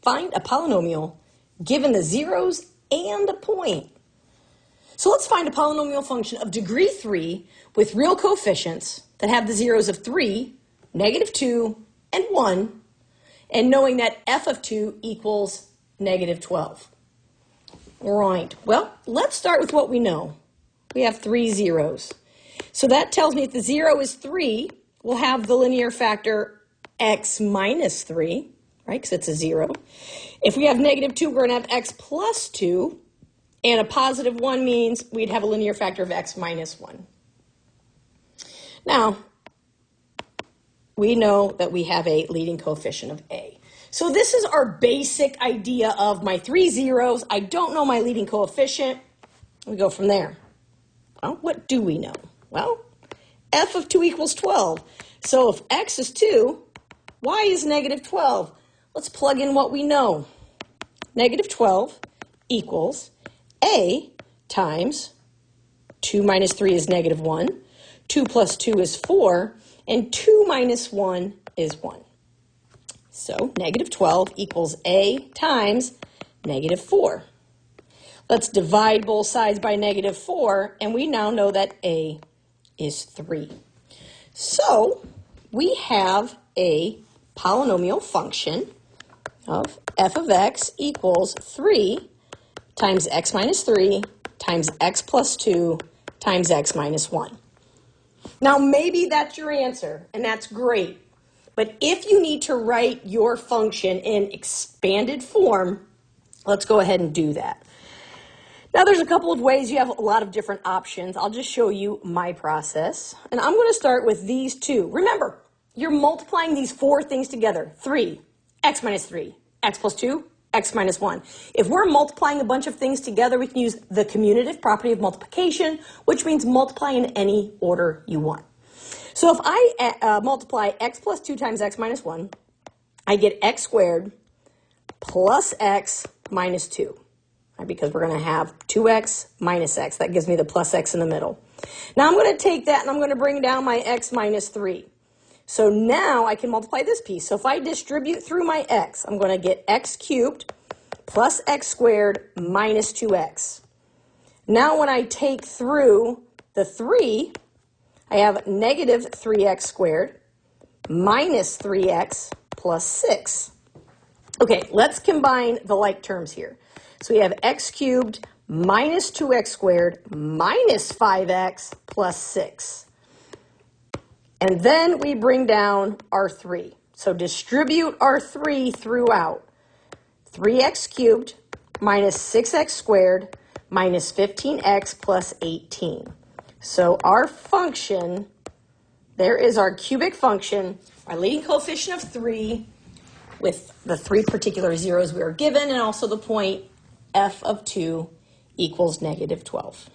find a polynomial given the zeros and a point. So let's find a polynomial function of degree 3 with real coefficients that have the zeros of 3, -2, and 1, and knowing that f of 2 equals -12. All right, well, let's start with what we know. We have 3 zeros. So that tells me if the 0 is 3, we'll have the linear factor x minus 3, right, because it's a 0. If we have -2, we're going to have x plus 2, and a positive 1 means we'd have a linear factor of x minus 1. Now, we know that we have a leading coefficient of a. So this is our basic idea of my 3 zeros. I don't know my leading coefficient. We go from there. Well, what do we know? Well, f of 2 equals 12. So if x is 2, y is -12. Let's plug in what we know. -12 equals a times 2 minus 3 is -1, 2 plus 2 is 4, and 2 minus 1 is 1. So -12 equals a times -4. Let's divide both sides by -4, and we now know that a is 3. So we have a polynomial function of f of x equals 3 times x minus 3 times x plus 2 times x minus 1. Now, maybe that's your answer, and that's great. But if you need to write your function in expanded form, let's go ahead and do that. Now, there's a couple of ways. You have a lot of different options. I'll just show you my process. And I'm going to start with these two. Remember, you're multiplying these 4 things together. 3, x minus 3, x plus 2, x minus 1. If we're multiplying a bunch of things together, we can use the commutative property of multiplication, which means multiply in any order you want. So if I multiply x plus 2 times x minus 1, I get x squared plus x minus 2. Right, because we're going to have 2x minus x. That gives me the plus x in the middle. Now I'm going to take that and I'm going to bring down my x minus 3. So now I can multiply this piece. So if I distribute through my x, I'm going to get x cubed plus x squared minus 2x. Now when I take through the 3, I have negative 3x squared minus 3x plus 6. Okay, let's combine the like terms here. So we have x cubed minus 2x squared minus 5x plus 6. And then we bring down our 3. So distribute our 3 throughout. 3x cubed minus 6x squared minus 15x plus 18. So our function, there is our cubic function, our leading coefficient of 3 with the 3 particular zeros we are given, and also the point f of 2 equals -12.